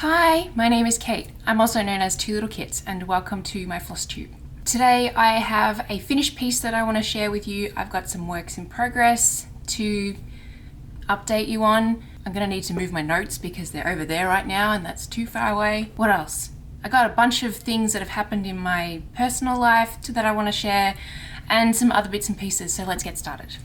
Hi, my name is Kate. I'm also known as Two Little Kits, and welcome to my FlossTube. Today I have a finished piece that I want to share with you. I've got some works in progress to update you on. I'm going to need to move my notes because they're over there right now and that's too far away. What else? I got a bunch of things that have happened in my personal life that I want to share and some other bits and pieces, so let's get started.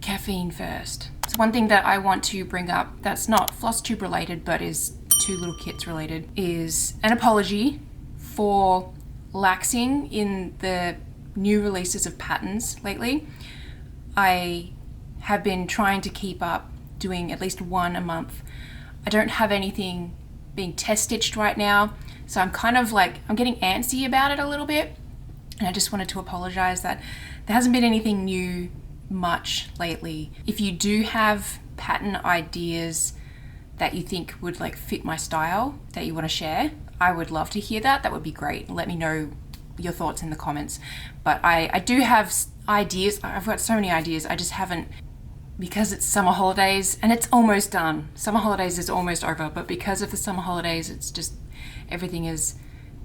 Caffeine first. So one thing that I want to bring up that's not FlossTube related but is Two Little Kits related is an apology for laxing in the new releases of patterns lately. I have been trying to keep up doing at least one a month. I don't have anything being test stitched right now, so I'm kind of like, I'm getting antsy about it a little bit, and I just wanted to apologize that there hasn't been anything new much lately. If you do have pattern ideas that you think would like fit my style that you want to share, I would love to hear that. That would be great. Let me know your thoughts in the comments. But I do have ideas. I've got so many ideas. I just haven't, because it's summer holidays and it's almost done. Summer holidays is almost over, but because of the summer holidays, it's just everything has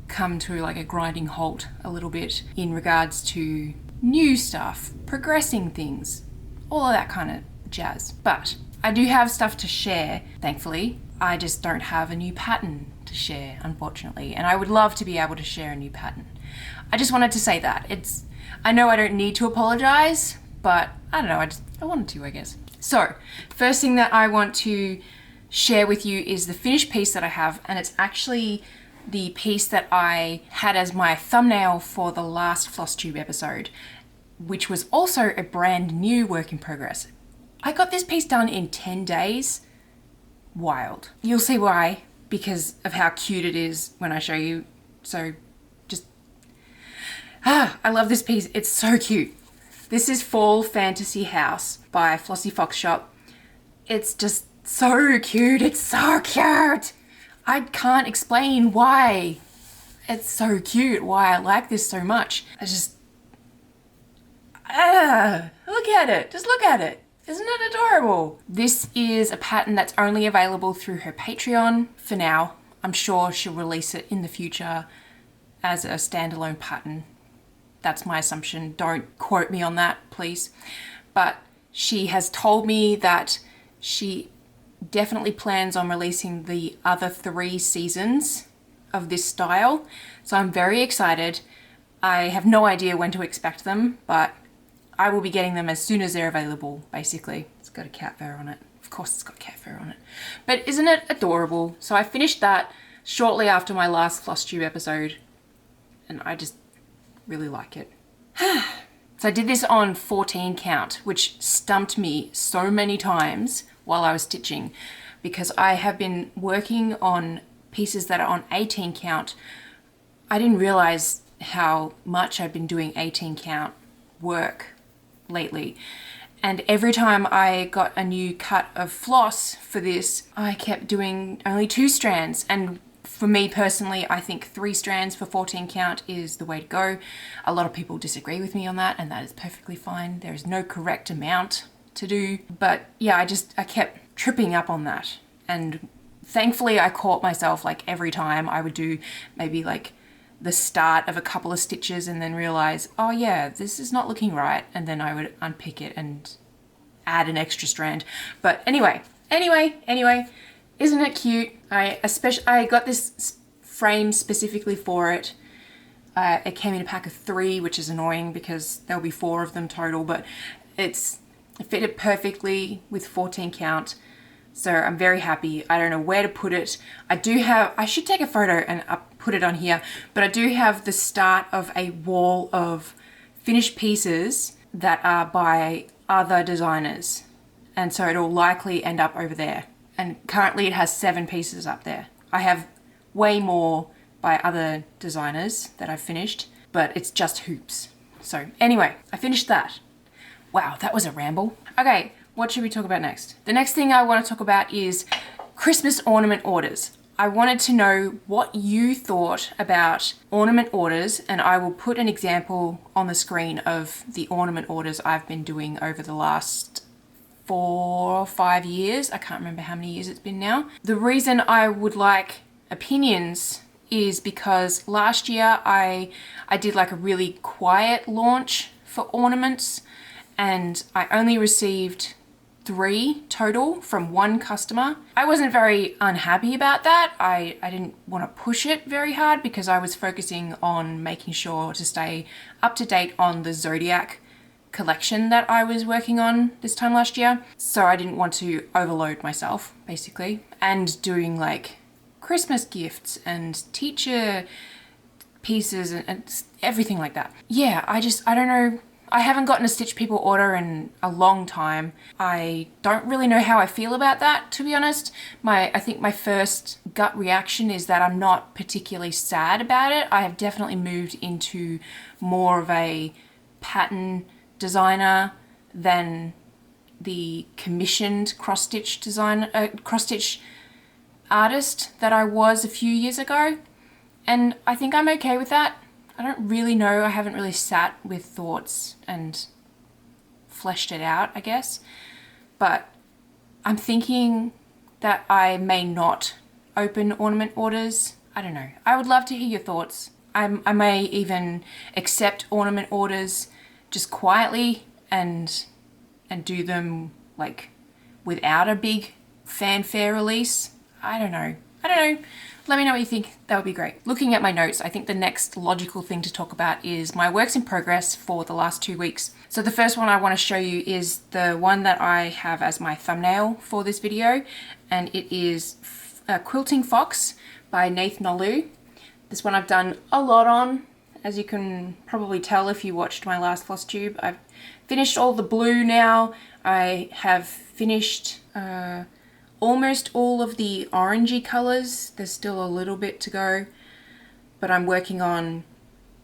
come to like a grinding halt a little bit in regards to new stuff, progressing things, all of that kind of jazz. But I do have stuff to share, thankfully. I just don't have a new pattern to share, unfortunately, and I would love to be able to share a new pattern. I just wanted to say that. I know I don't need to apologize, but I don't know, I wanted to, I guess. So, first thing that I want to share with you is the finished piece that I have, and it's actually the piece that I had as my thumbnail for the last FlossTube episode, which was also a brand new work in progress. I got this piece done in 10 days. Wild. You'll see why, because of how cute it is when I show you. So just, I love this piece. It's so cute. This is Fall Fantasy House by FlossyFoxShop. It's just so cute. It's so cute. I can't explain why it's so cute, why I like this so much. I just, look at it. Just look at it. Isn't it adorable? This is a pattern that's only available through her Patreon for now. I'm sure she'll release it in the future as a standalone pattern. That's my assumption. Don't quote me on that, please. But she has told me that she definitely plans on releasing the other 3 seasons of this style. So I'm very excited. I have no idea when to expect them, but I will be getting them as soon as they're available, basically. It's got a cat fur on it. Of course it's got cat fur on it. But isn't it adorable? So I finished that shortly after my last FlossTube episode, and I just really like it. So I did this on 14 count, which stumped me so many times while I was stitching, because I have been working on pieces that are on 18 count. I didn't realize how much I've been doing 18 count work lately, and every time I got a new cut of floss for this, I kept doing only 2 strands, and for me personally, I think 3 strands for 14 count is the way to go. A lot of people disagree with me on that, and that is perfectly fine. There is no correct amount to do, but yeah, I kept tripping up on that, and thankfully I caught myself like every time I would do maybe like the start of a couple of stitches and then realize, oh yeah, this is not looking right, and then I would unpick it and add an extra strand. But anyway, isn't it cute? I got this frame specifically for it. It came in a pack of 3, which is annoying because there'll be 4 of them total, but it fitted perfectly with 14 count. So I'm very happy. I don't know where to put it. I should take a photo and put it on here, but I do have the start of a wall of finished pieces that are by other designers. And so it'll likely end up over there. And currently it has 7 pieces up there. I have way more by other designers that I've finished, but it's just hoops. So anyway, I finished that. Wow, that was a ramble. Okay, what should we talk about next? The next thing I want to talk about is Christmas ornament orders. I wanted to know what you thought about ornament orders, and I will put an example on the screen of the ornament orders I've been doing over the last 4 or 5 years. I can't remember how many years it's been now. The reason I would like opinions is because last year I did like a really quiet launch for ornaments, and I only received 3 total from one customer. I wasn't very unhappy about that. I didn't want to push it very hard because I was focusing on making sure to stay up to date on the Zodiac collection that I was working on this time last year. So I didn't want to overload myself, basically, and doing like Christmas gifts and teacher pieces and everything like that. Yeah, I don't know. I haven't gotten a Stitch People order in a long time. I don't really know how I feel about that, to be honest. I think my first gut reaction is that I'm not particularly sad about it. I have definitely moved into more of a pattern designer than the commissioned cross-stitch cross-stitch artist that I was a few years ago. And I think I'm okay with that. I don't really know. I haven't really sat with thoughts and fleshed it out, I guess. But I'm thinking that I may not open ornament orders. I don't know. I would love to hear your thoughts. I may even accept ornament orders just quietly and do them like without a big fanfare release. I don't know. Let me know what you think. That would be great. Looking at my notes, I think the next logical thing to talk about is my works in progress for the last 2 weeks. So the first one I want to show you is the one that I have as my thumbnail for this video, and it is Quilting Fox by neurological. This one I've done a lot on, as you can probably tell if you watched my last FlossTube. I've finished all the blue now. I have finished almost all of the orangey colors. There's still a little bit to go, but I'm working on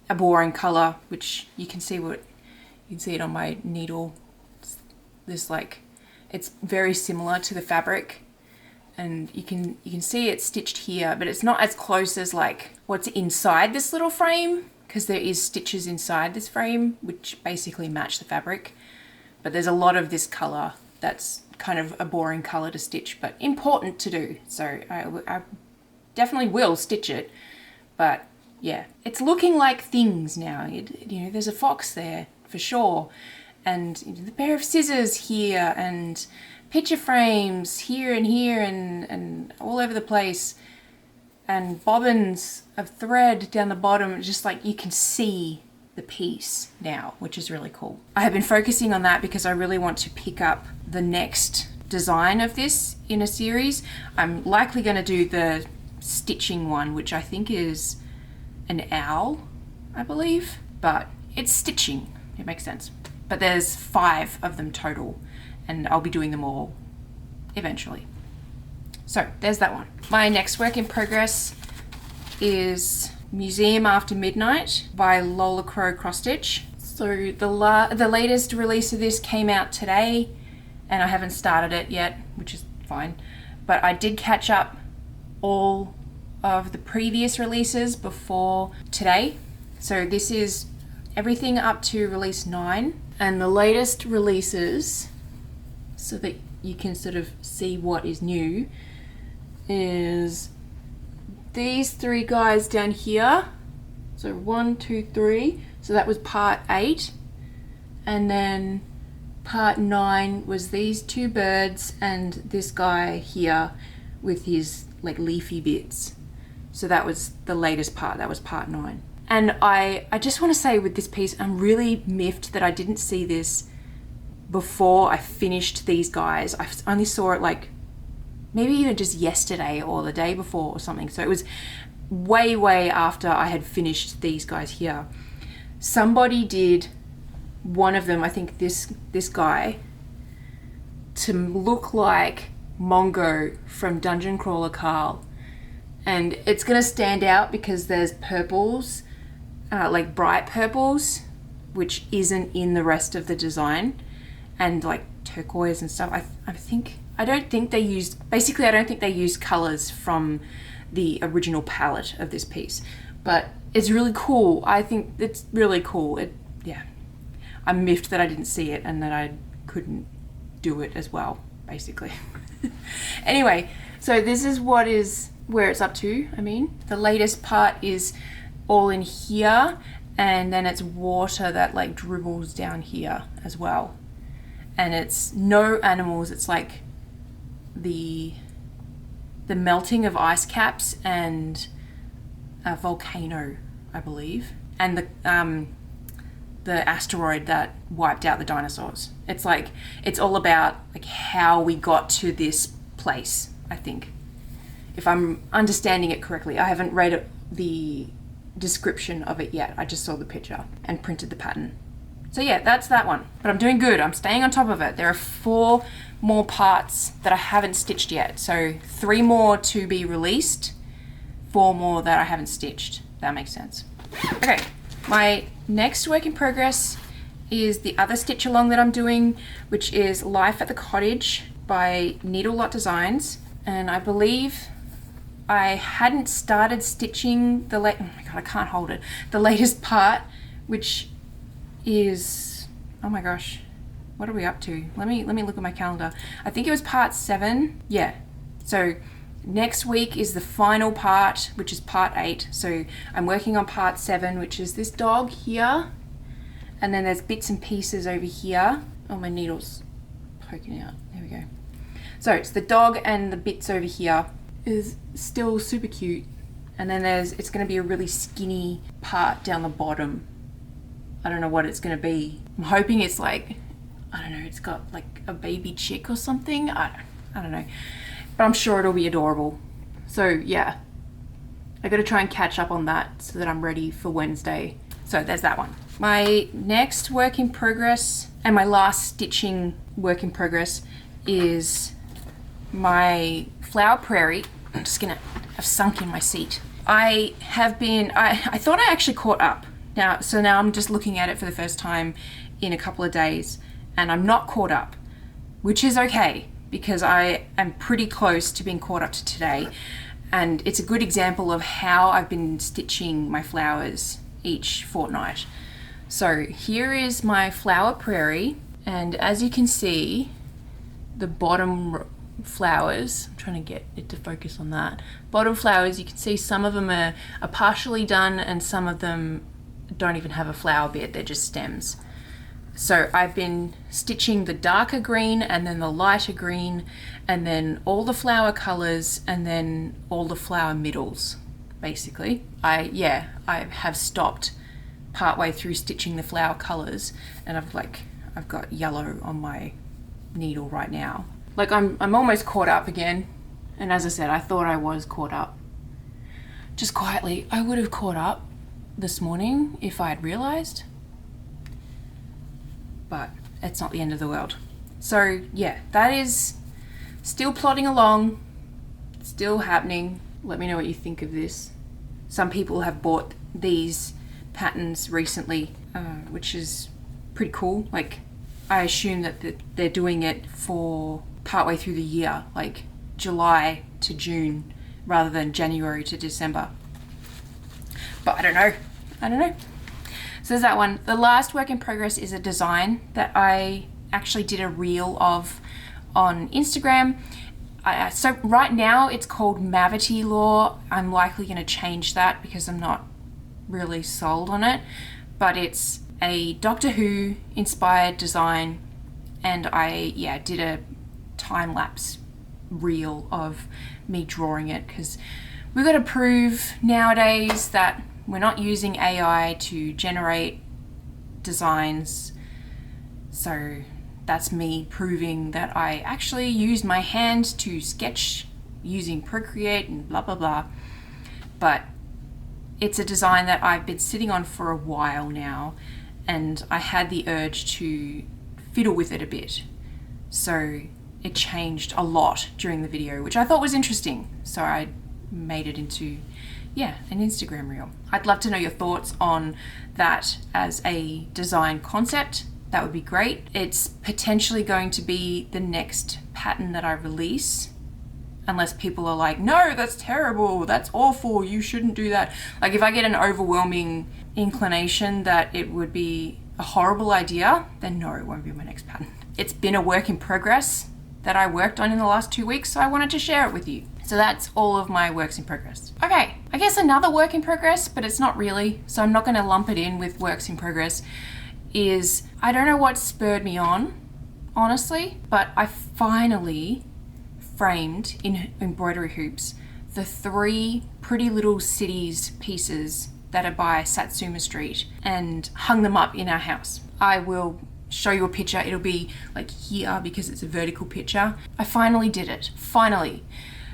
a boring color, which you can see it on my needle. It's very similar to the fabric, and you can see it's stitched here, but it's not as close as like what's inside this little frame, because there is stitches inside this frame which basically match the fabric. But there's a lot of this color that's kind of a boring color to stitch, but important to do. So I definitely will stitch it, but yeah, it's looking like things now. You know, there's a fox there for sure, and the pair of scissors here, and picture frames here and all over the place, and bobbins of thread down the bottom. Just like you can see the piece now, which is really cool. I have been focusing on that because I really want to pick up the next design of this in a series. I'm likely going to do the stitching one, which I think is an owl, I believe, but it's stitching. It makes sense. But there's 5 of them total, and I'll be doing them all eventually. So there's that one. My next work in progress is Museum After Midnight by Lola Crow Cross Stitch. So the latest release of this came out today, and I haven't started it yet, which is fine. But I did catch up all of the previous releases before today. So this is everything up to release 9, and the latest releases, so that you can sort of see what is new, is these 3 guys down here. So 1, 2, 3. So that was part 8, and then part 9 was these 2 birds and this guy here with his like leafy bits. So that was the latest part. That was part 9. And I just want to say with this piece, I'm really miffed that I didn't see this before I finished these guys. I only saw it like maybe even just yesterday or the day before or something. So it was way after I had finished these guys here. Somebody did one of them, I think this guy, to look like Mongo from Dungeon Crawler Carl. And it's gonna stand out because there's purples, like bright purples, which isn't in the rest of the design, and like turquoise and stuff. I don't think they used colors from the original palette of this piece, but it's really cool. I think it's really cool. Yeah, I'm miffed that I didn't see it and that I couldn't do it as well, basically. Anyway, so this is where it's up to. I mean, the latest part is all in here, and then it's water that like dribbles down here as well. And it's no animals, it's like the melting of ice caps and a volcano, I believe, and the asteroid that wiped out the dinosaurs. It's like, it's all about like how we got to this place, I think, if I'm understanding it correctly. I haven't read the description of it yet. I just saw the picture and printed the pattern. So yeah, that's that one. But I'm doing good. I'm staying on top of it. There are 4 more parts that I haven't stitched yet. So 3 more to be released, 4 more that I haven't stitched. That makes sense. Okay, my next work in progress is the other stitch along that I'm doing, which is Life at the Cottage by Needle Lot Designs. And I believe I hadn't started stitching oh my god, I can't hold it. The latest part, which is, oh my gosh, what are we up to? Let me look at my calendar. I think it was part 7. Yeah. So next week is the final part, which is part 8. So I'm working on part 7, which is this dog here. And then there's bits and pieces over here. Oh, my needle's poking out. There we go. So it's the dog, and the bits over here is still super cute. And then it's going to be a really skinny part down the bottom. I don't know what it's going to be. I'm hoping it's like, I don't know, it's got like a baby chick or something. I don't know. But I'm sure it'll be adorable. So yeah, I got to try and catch up on that so that I'm ready for Wednesday. So there's that one. My next work in progress and my last stitching work in progress is my flower Prairie. I'm just gonna, I've sunk in my seat. I thought I actually caught up. So now I'm just looking at it for the first time in a couple of days, and I'm not caught up, which is okay, because I am pretty close to being caught up to today. And it's a good example of how I've been stitching my flowers each fortnight. So here is my flower Prairie, and as you can see, the bottom flowers, I'm trying to get it to focus on that. Bottom flowers, you can see some of them are partially done, and some of them don't even have a flower bit, they're just stems. So I've been stitching the darker green, and then the lighter green, and then all the flower colors, and then all the flower middles, basically. I have stopped partway through stitching the flower colors, and I've got yellow on my needle right now. Like I'm almost caught up again, and as I said, I thought I was caught up. Just quietly, I would have caught up this morning if I had realized, but it's not the end of the world. So yeah, that is still plodding along, still happening. Let me know what you think of this. Some people have bought these patterns recently, which is pretty cool. Like, I assume that they're doing it for partway through the year, like July to June rather than January to December. But I don't know. So there's that one. The last work in progress is a design that I actually did a reel of on Instagram. So right now it's called Mavity Law. I'm likely going to change that because I'm not really sold on it. But it's a Doctor Who inspired design, and I did a time-lapse reel of me drawing it, because we've got to prove nowadays that we're not using AI to generate designs. So that's me proving that I actually used my hand to sketch using Procreate and blah blah blah. But it's a design that I've been sitting on for a while now, and I had the urge to fiddle with it a bit. So it changed a lot during the video, which I thought was interesting. So I made it into an Instagram reel. I'd love to know your thoughts on that as a design concept. That would be great. It's potentially going to be the next pattern that I release, unless people are like, no, that's terrible, that's awful, you shouldn't do that. Like, if I get an overwhelming inclination that it would be a horrible idea, then no, it won't be my next pattern. it's been a work in progress that I worked on in the last 2 weeks, so I wanted to share it with you. So that's all of my works in progress. Okay, I guess another work in progress, but it's not really, so I'm not going to lump it in with works in progress, is I don't know what spurred me on, honestly, but I finally framed in embroidery hoops the 3 Pretty Little Cities pieces that are by Satsuma Street and hung them up in our house. I will show you a picture. It'll be like here because it's a vertical picture. I finally did it. Finally.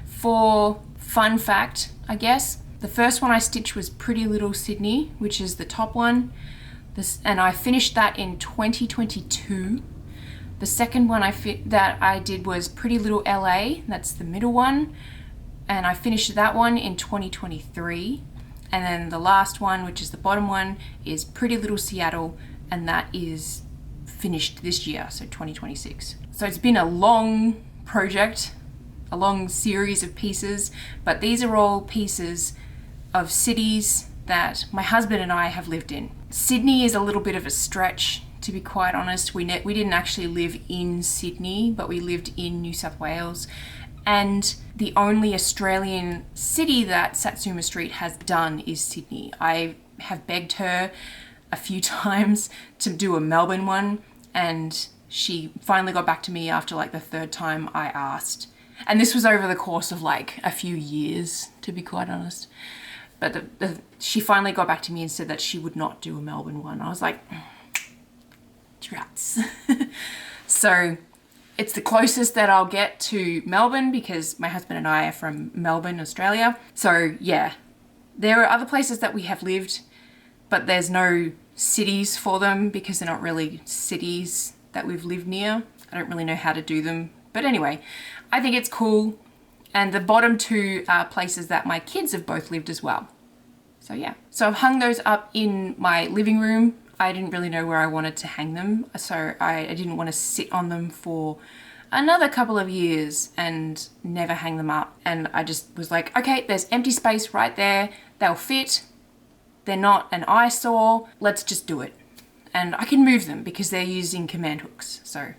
For fun fact, I guess, the first one I stitched was Pretty Little Sydney, which is the top one. And I finished that in 2022. The second one that I did was Pretty Little LA, that's the middle one. And I finished that one in 2023. And then the last one, which is the bottom one, is Pretty Little Seattle, and that is finished this year, so 2026. So it's been a long project, a long series of pieces, but these are all pieces of cities that my husband and I have lived in. Sydney is a little bit of a stretch, to be quite honest. We didn't actually live in Sydney, but we lived in New South Wales. And the only Australian city that Satsuma Street has done is Sydney. I have begged her a few times to do a Melbourne one, and she finally got back to me after like the 3rd time I asked. And this was over the course of like a few years, to be quite honest. But she finally got back to me and said that she would not do a Melbourne one. I was like, drats. So it's the closest that I'll get to Melbourne because my husband and I are from Melbourne, Australia. So yeah, there are other places that we have lived, but there's no cities for them because they're not really cities that we've lived near. I don't really know how to do them. But anyway, I think it's cool. And the bottom 2 are places that my kids have both lived as well. So yeah. So I've hung those up in my living room. I didn't really know where I wanted to hang them. So I didn't want to sit on them for another couple of years and never hang them up. And I just was like, okay, there's empty space right there. They'll fit. They're not an eyesore. Let's just do it. And I can move them because they're using command hooks. So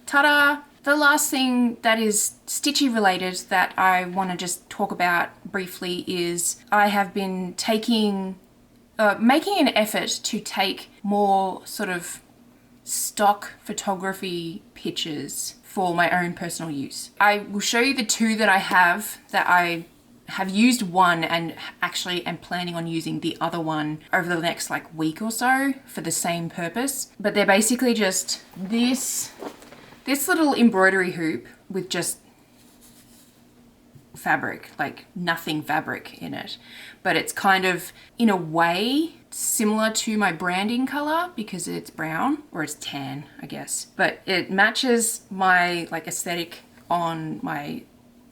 ta-da! The last thing that is stitchy related that I want to just talk about briefly is I have been making an effort to take more sort of stock photography pictures for my own personal use. I will show you the 2 that I have used one and actually am planning on using the other one over the next like week or so for the same purpose. But they're basically just this little embroidery hoop with just fabric, like nothing fabric in it. But it's kind of, in a way, similar to my branding color because it's brown, or it's tan, I guess. But it matches my like aesthetic on my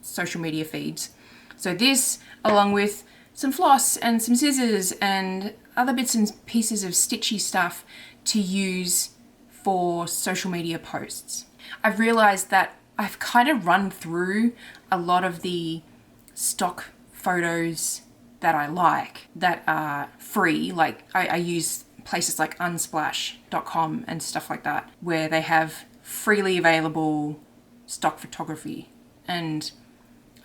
social media feeds. So this, along with some floss and some scissors and other bits and pieces of stitchy stuff to use for social media posts. I've realized that I've kind of run through a lot of the stock photos that I like that are free. Like I use places like unsplash.com and stuff like that, where they have freely available stock photography. And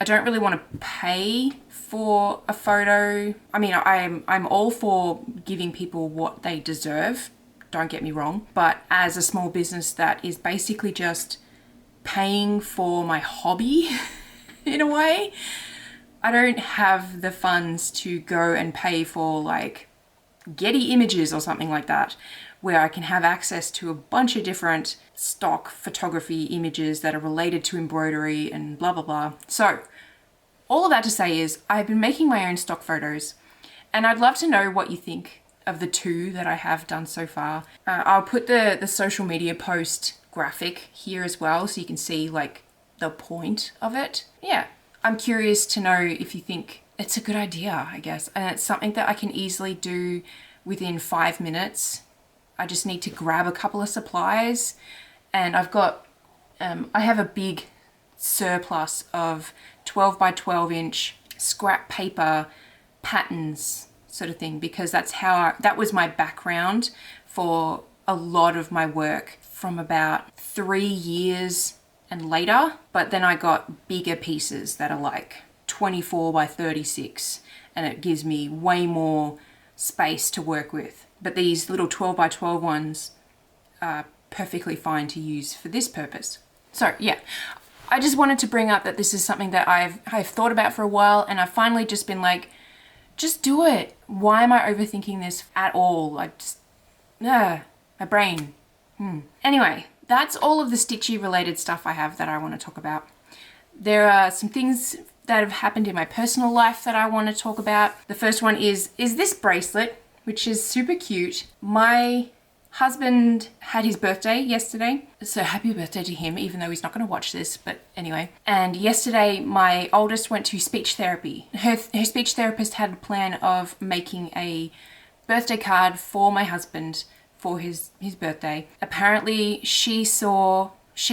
I don't really want to pay for a photo. I mean, I'm all for giving people what they deserve, don't get me wrong. But as a small business that is basically just paying for my hobby in a way, I don't have the funds to go and pay for like Getty Images or something like that, where I can have access to a bunch of different stock photography images that are related to embroidery and blah, blah, blah. So all of that to say is I've been making my own stock photos, and I'd love to know what you think of the 2 that I have done so far. I'll put the social media post graphic here as well, so you can see like the point of it. Yeah, I'm curious to know if you think it's a good idea, I guess. And it's something that I can easily do within 5 minutes. I just need to grab a couple of supplies, and I've got, I have a big surplus of 12 by 12 inch scrap paper patterns sort of thing, because that was my background for a lot of my work from about 3 years and later, but then I got bigger pieces that are like 24 by 36, and it gives me way more space to work with. But these little 12 by 12 ones are perfectly fine to use for this purpose. So yeah, I just wanted to bring up that this is something that I've thought about for a while, and I've finally just been like, just do it. Why am I overthinking this at all? Like, just, my brain. Anyway, that's all of the stitchy related stuff I have that I want to talk about. There are some things that have happened in my personal life that I want to talk about. The first one is this bracelet, which is super cute. My husband had his birthday yesterday, so happy birthday to him, even though he's not going to watch this, but anyway. And yesterday my oldest went to speech therapy. Her speech therapist had a plan of making a birthday card for my husband for his birthday. Apparently she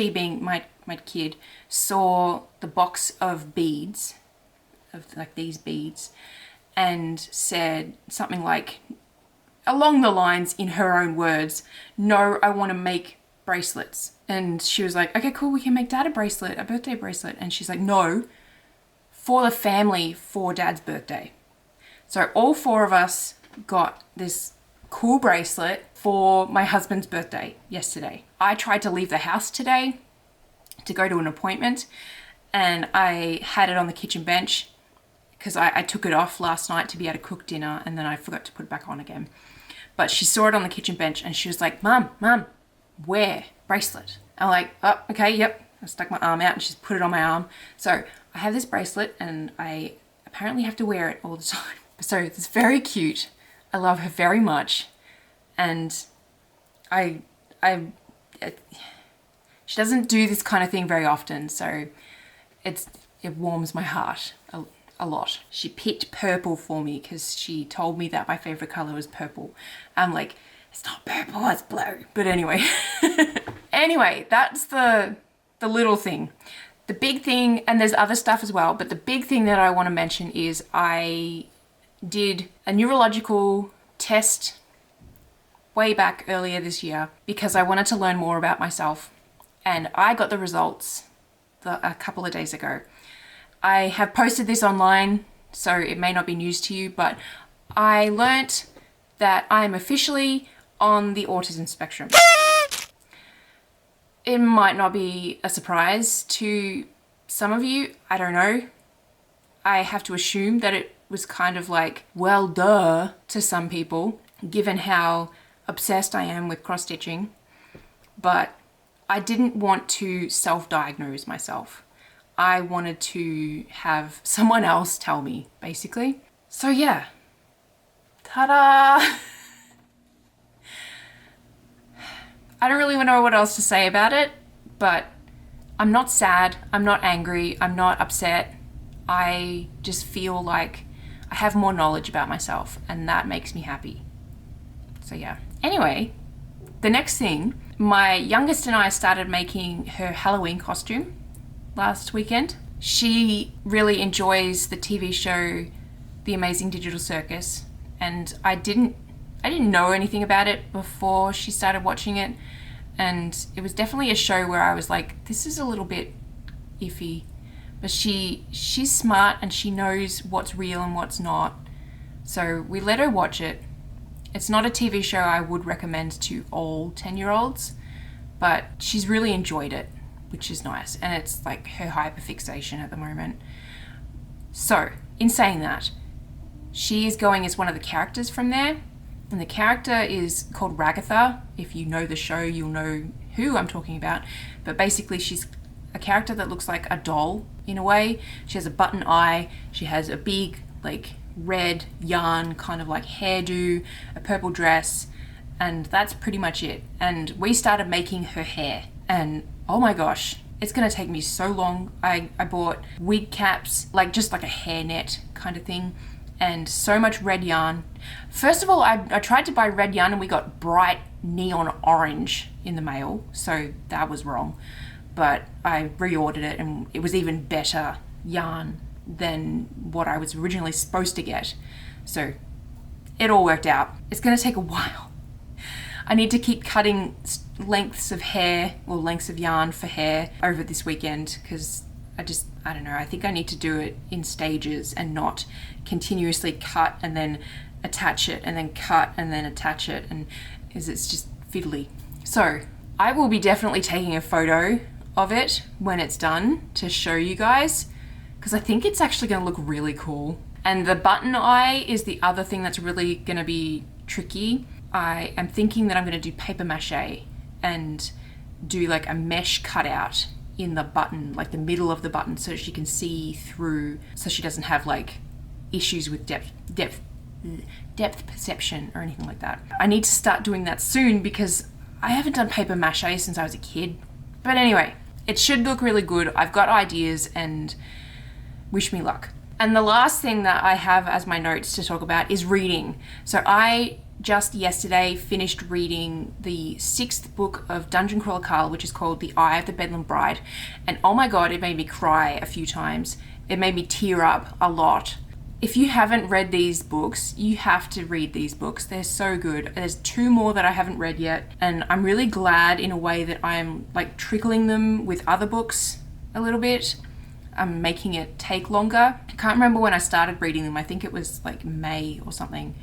being my kid, saw the box of beads, of like these beads, and said something like, along the lines, in her own words, no, I want to make bracelets. And she was like, okay, cool, we can make Dad a bracelet, a birthday bracelet. And she's like, no, for the family, for Dad's birthday. So all 4 of us got this cool bracelet for my husband's birthday yesterday. I tried to leave the house today to go to an appointment, and I had it on the kitchen bench because I took it off last night to be able to cook dinner, and then I forgot to put it back on again. But she saw it on the kitchen bench and she was like, Mum, where? Bracelet. I'm like, oh, okay, yep. I stuck my arm out and she's put it on my arm. So I have this bracelet and I apparently have to wear it all the time. So it's very cute. I love her very much. And she doesn't do this kind of thing very often, so it warms my heart a lot. She picked purple for me because she told me that my favorite color was purple. I'm like, it's not purple, it's blue. But anyway, that's the little thing. The big thing, and there's other stuff as well, but the big thing that I want to mention is I did a neurological test way back earlier this year because I wanted to learn more about myself, and I got the results a couple of days ago. I have posted this online, so it may not be news to you, but I learnt that I'm officially on the autism spectrum. It might not be a surprise to some of you, I don't know. I have to assume that it was kind of like, well, duh, to some people, given how obsessed I am with cross-stitching. But I didn't want to self-diagnose myself. I wanted to have someone else tell me, basically. So yeah, ta-da! I don't really know what else to say about it, but I'm not sad, I'm not angry, I'm not upset. I just feel like I have more knowledge about myself, and that makes me happy. So yeah. Anyway, the next thing, my youngest and I started making her Halloween costume last weekend. She really enjoys the TV show The Amazing Digital Circus, and I didn't know anything about it before she started watching it, and it was definitely a show where I was like, this is a little bit iffy. But she's smart and she knows what's real and what's not. So we let her watch it. It's not a TV show I would recommend to all 10-year-olds, but she's really enjoyed it, which is nice. And it's like her hyperfixation at the moment. So in saying that, she is going as one of the characters from there. And the character is called Ragatha. If you know the show, you'll know who I'm talking about. But basically she's a character that looks like a doll in a way. She has a button eye. She has a big like red yarn kind of like hairdo, a purple dress, and that's pretty much it. And we started making her hair, and oh my gosh, it's gonna take me so long. I bought wig caps, like just like a hairnet kind of thing, and so much red yarn. First of all, I tried to buy red yarn and we got bright neon orange in the mail, so that was wrong. But I reordered it and it was even better yarn than what I was originally supposed to get. So it all worked out. It's gonna take a while. I need to keep cutting lengths of hair or lengths of yarn for hair over this weekend because I don't know, I think I need to do it in stages and not continuously cut and then attach it and then cut and then attach it, and it's just fiddly. So I will be definitely taking a photo of it when it's done to show you guys because I think it's actually going to look really cool. And the button eye is the other thing that's really going to be tricky. I am thinking that I'm going to do paper mache and do like a mesh cutout in the button, like the middle of the button, so she can see through, so she doesn't have like issues with depth perception or anything like that. I need to start doing that soon because I haven't done paper mache since I was a kid. But anyway, it should look really good. I've got ideas and wish me luck. And the last thing that I have as my notes to talk about is reading. So I just yesterday finished reading the 6th book of Dungeon Crawler Carl, which is called The Eye of the Bedlam Bride. And oh my God, it made me cry a few times. It made me tear up a lot. If you haven't read these books, you have to read these books. They're so good. There's 2 more that I haven't read yet. And I'm really glad in a way that I'm like trickling them with other books a little bit. I'm making it take longer. I can't remember when I started reading them. I think it was like May or something.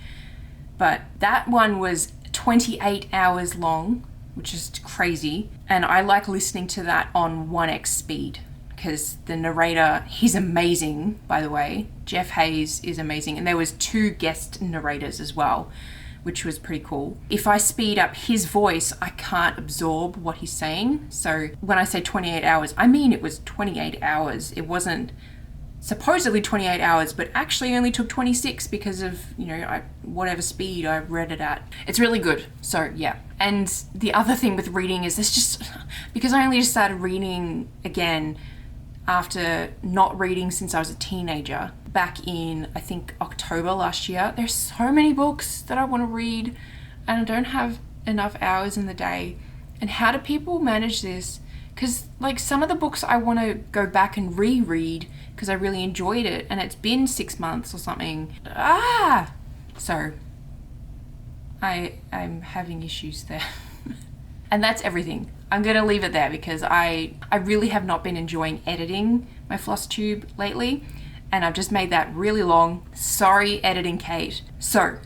But that one was 28 hours long, which is crazy. And I like listening to that on 1x speed because the narrator, he's amazing, by the way. Jeff Hayes is amazing. And there was 2 guest narrators as well, which was pretty cool. If I speed up his voice, I can't absorb what he's saying. So when I say 28 hours, I mean it was 28 hours. It wasn't supposedly 28 hours, but actually only took 26 because of, you know, whatever speed I read it at. It's really good. So yeah. And the other thing with reading is there's just, because I only just started reading again after not reading since I was a teenager, back in, I think, October last year. There's so many books that I want to read and I don't have enough hours in the day. And how do people manage this? Because like some of the books I want to go back and reread because I really enjoyed it and it's been 6 months or something. So I'm having issues there. And that's everything. I'm going to leave it there because I really have not been enjoying editing my FlossTube lately. And I've just made that really long. Sorry, editing Kate. So,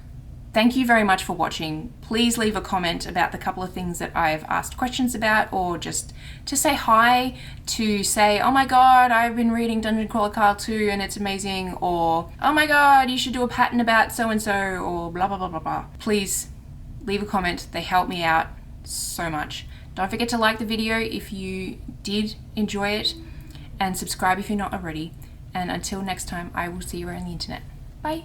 thank you very much for watching. Please leave a comment about the couple of things that I've asked questions about, or just to say hi, to say, oh my God, I've been reading Dungeon Crawler Carl 2 and it's amazing, or oh my God, you should do a pattern about so-and-so, or blah, blah, blah, blah, blah. Please leave a comment. They help me out so much. Don't forget to like the video if you did enjoy it, and subscribe if you're not already. And until next time, I will see you around the internet. Bye.